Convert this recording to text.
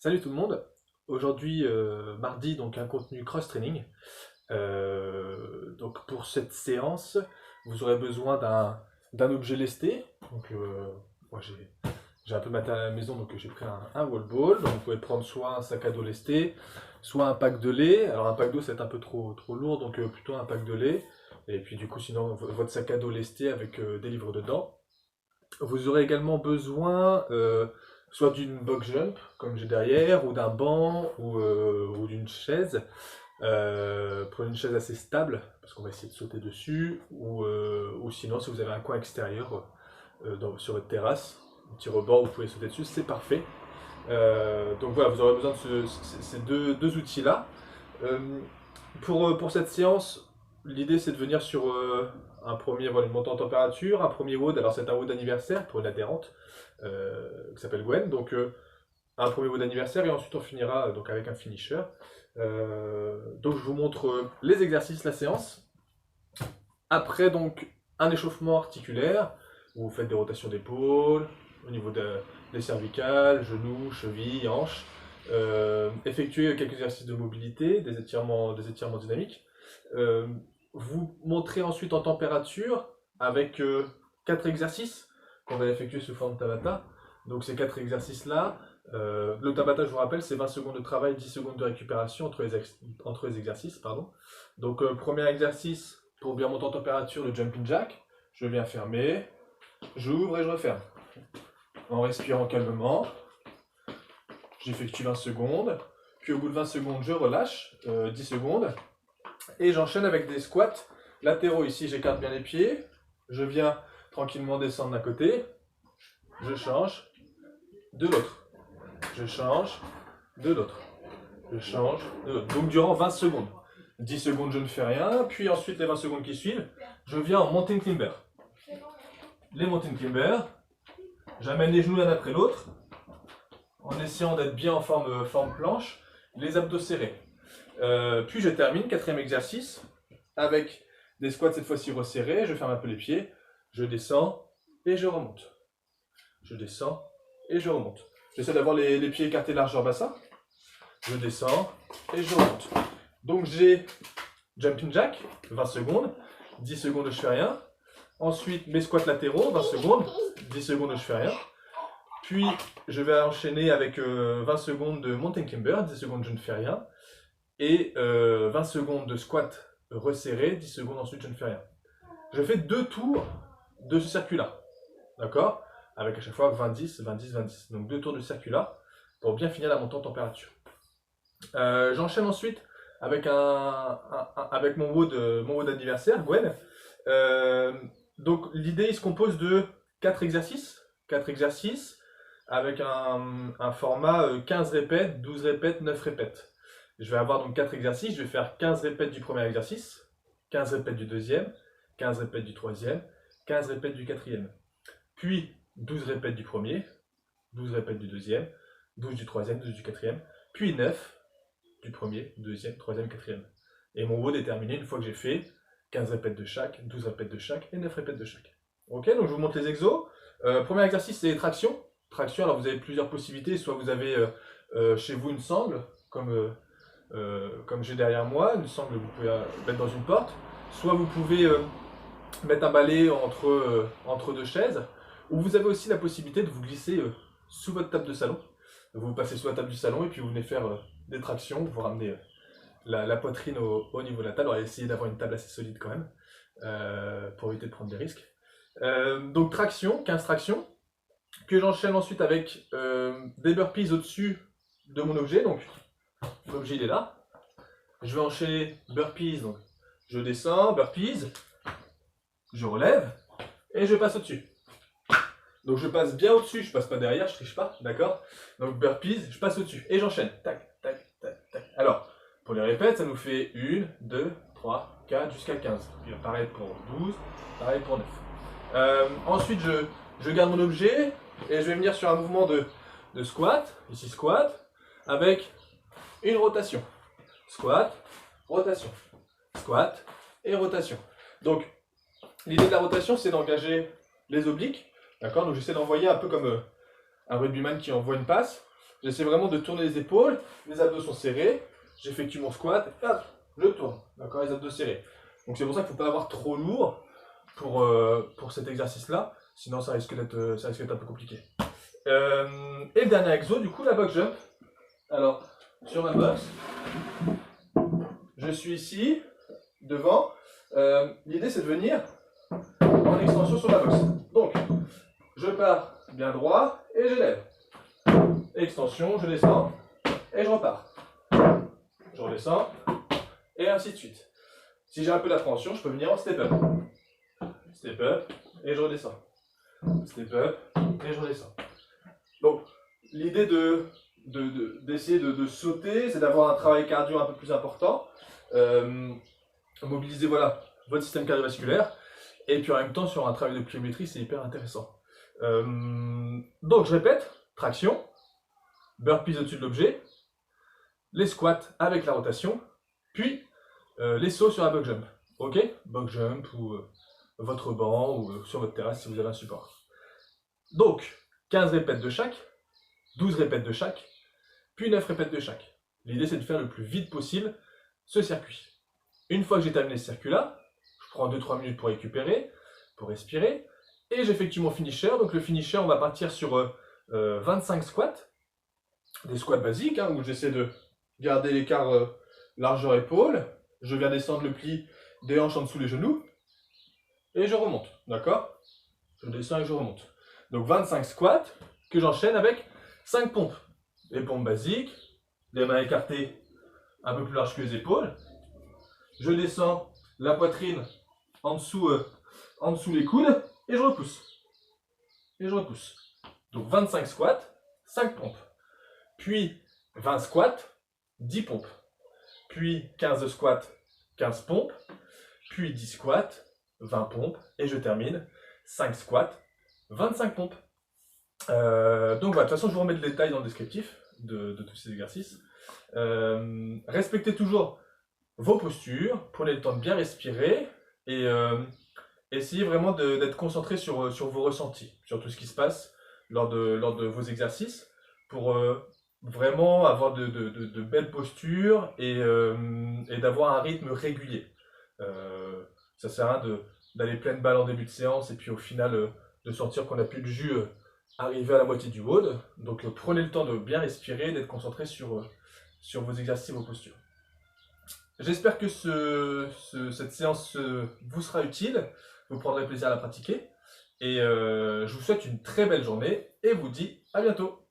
Salut tout le monde. Aujourd'hui, mardi, donc un contenu cross-training. Donc pour cette séance, vous aurez besoin d'un objet lesté. Donc moi j'ai un peu de matériel à la maison, donc j'ai pris un wall ball. Donc vous pouvez prendre soit un sac à dos lesté, soit un pack de lait. Alors un pack d'eau c'est un peu trop lourd, donc plutôt un pack de lait. Et puis du coup sinon votre sac à dos lesté avec des livres dedans. Vous aurez également besoin soit d'une box jump, comme j'ai derrière, ou d'un banc, ou d'une chaise. Prenez une chaise assez stable, parce qu'on va essayer de sauter dessus, ou sinon, si vous avez un coin extérieur sur votre terrasse, un petit rebord où vous pouvez sauter dessus, c'est parfait. Donc voilà, vous aurez besoin de ces deux outils-là. Euh, pour cette séance, l'idée c'est de venir sur un premier, voilà, une montée en température, un premier WOD, alors c'est un WOD anniversaire pour une adhérente qui s'appelle Gwen, donc un premier WOD anniversaire et ensuite on finira donc avec un finisher. Donc je vous montre les exercices, la séance. Après donc un échauffement articulaire où vous faites des rotations d'épaule au niveau des cervicales, genoux, chevilles, hanches. Effectuer quelques exercices de mobilité, des étirements dynamiques. Euh, Vous montrez ensuite en température avec 4 exercices qu'on va effectuer sous forme Tabata. Donc ces 4 exercices-là, le Tabata, je vous rappelle, c'est 20 secondes de travail, 10 secondes de récupération entre les exercices. Pardon. Donc premier exercice, pour bien monter en température, le jumping jack. Je viens fermer, j'ouvre et je referme. En respirant calmement, j'effectue 20 secondes. Puis au bout de 20 secondes, je relâche, 10 secondes. Et j'enchaîne avec des squats latéraux. Ici, j'écarte bien les pieds. Je viens tranquillement descendre d'un côté. Je change de l'autre. Je change de l'autre. Je change de l'autre. Donc durant 20 secondes. 10 secondes, je ne fais rien. Puis ensuite, les 20 secondes qui suivent, je viens en mountain climber. Les mountain climbers, j'amène les genoux l'un après l'autre en essayant d'être bien en forme planche, les abdos serrés. Puis je termine, quatrième exercice, avec des squats cette fois-ci resserrés. Je ferme un peu les pieds, je descends et je remonte. Je descends et je remonte. J'essaie d'avoir les pieds écartés largeur bassin. Je descends et je remonte. Donc j'ai jumping jack, 20 secondes, 10 secondes je fais rien. Ensuite mes squats latéraux, 20 secondes, 10 secondes je fais rien. Puis je vais enchaîner avec 20 secondes de mountain climber, 10 secondes je ne fais rien. Et 20 secondes de squat resserré, 10 secondes ensuite je ne fais rien. Je fais 2 tours de ce circuit-là, d'accord? Avec à chaque fois 20-10, 20-10, 20-10. Donc 2 tours de circuit-là pour bien finir la montée en température. J'enchaîne ensuite avec, avec mon WOD anniversaire, Gwen. Donc l'idée, il se compose de 4 exercices. 4 exercices avec un format 15 répètes, 12 répètes, 9 répètes. Je vais avoir donc 4 exercices, je vais faire 15 répètes du premier exercice, 15 répètes du deuxième, 15 répètes du troisième, 15 répètes du quatrième. Puis 12 répètes du premier, 12 répètes du deuxième, 12 du troisième, 12 du quatrième, puis 9 du premier, deuxième, troisième, quatrième. Et mon WOD est terminé une fois que j'ai fait 15 répètes de chaque, 12 répètes de chaque et 9 répètes de chaque. Ok, donc je vous montre les exos. Premier exercice, c'est les tractions. Traction, alors vous avez plusieurs possibilités. Soit vous avez chez vous une sangle, comme j'ai derrière moi, une sangle que vous pouvez mettre dans une porte. Soit vous pouvez mettre un balai entre deux chaises. Ou vous avez aussi la possibilité de vous glisser sous votre table de salon. Vous passez sous la table du salon et puis vous venez faire des tractions. Vous ramenez la poitrine au niveau de la table. Alors essayez d'avoir une table assez solide quand même pour éviter de prendre des risques. Donc traction, 15 tractions, que j'enchaîne ensuite avec des burpees au-dessus de mon objet. Donc l'objet il est là. Je vais enchaîner burpees, donc je descends, burpees, je relève et je passe au-dessus. Donc je passe bien au-dessus, je passe pas derrière, je triche pas, d'accord? Donc burpees, je passe au-dessus et j'enchaîne. Tac, tac, tac, tac. Alors, pour les répètes, ça nous fait 1, 2, 3, 4 jusqu'à 15. Puis pareil pour 12, pareil pour 9. Ensuite, je garde mon objet et je vais venir sur un mouvement de squat, ici squat, avec une rotation. Squat, rotation. Squat et rotation. Donc, l'idée de la rotation, c'est d'engager les obliques. D'accord? Donc, j'essaie d'envoyer un peu comme un rugbyman qui envoie une passe. J'essaie vraiment de tourner les épaules, les abdos sont serrés, j'effectue mon squat, et hop, je tourne, d'accord, les abdos serrés. Donc c'est pour ça qu'il ne faut pas avoir trop lourd pour cet exercice-là, sinon ça risque d'être un peu compliqué. Et le dernier exo, du coup, la box jump. Alors, sur ma box, je suis ici, devant. L'idée, c'est de venir en extension sur la box. Donc, je pars bien droit et je lève. Extension, je descends et je repars. Je redescends et ainsi de suite. Si j'ai un peu d'appréhension, je peux venir en step up. Step up et je redescends. Step up et je redescends. Donc, l'idée d'essayer de sauter, c'est d'avoir un travail cardio un peu plus important. Mobiliser voilà, votre système cardiovasculaire. Et puis en même temps, sur un travail de pliométrie, c'est hyper intéressant. Donc, je répète, traction, burpees au-dessus de l'objet, les squats avec la rotation, puis les sauts sur la box jump. Ok? Box jump ou votre banc ou sur votre terrasse si vous avez un support. Donc, 15 répètes de chaque, 12 répètes de chaque, puis 9 répètes de chaque. L'idée, c'est de faire le plus vite possible ce circuit. Une fois que j'ai terminé ce circuit-là, je prends 2-3 minutes pour récupérer, pour respirer, et j'effectue mon finisher. Donc le finisher, on va partir sur 25 squats, des squats basiques, hein, où j'essaie de garder l'écart largeur épaule. Je viens descendre le pli des hanches en dessous des genoux, et je remonte, d'accord? Je descends et je remonte. Donc 25 squats que j'enchaîne avec 5 pompes. Les pompes basiques, les mains écartées un peu plus larges que les épaules. Je descends la poitrine en dessous les coudes et je repousse. Et je repousse. Donc 25 squats, 5 pompes. Puis 20 squats, 10 pompes. Puis 15 squats, 15 pompes. Puis 10 squats, 20 pompes. Et je termine 5 squats, 25 pompes. Donc voilà, de toute façon, je vous remets le détail dans le descriptif de tous ces exercices. Respectez toujours vos postures, prenez le temps de bien respirer et essayez vraiment d'être concentré sur vos ressentis, sur tout ce qui se passe lors de vos exercices pour vraiment avoir de belles postures et d'avoir un rythme régulier. Ça sert à rien d'aller pleine balle en début de séance et puis au final de sentir qu'on n'a plus de jus arrivé à la moitié du WOD. Donc prenez le temps de bien respirer, d'être concentré sur vos exercices et vos postures. J'espère que cette séance vous sera utile, vous prendrez plaisir à la pratiquer et je vous souhaite une très belle journée et vous dis à bientôt.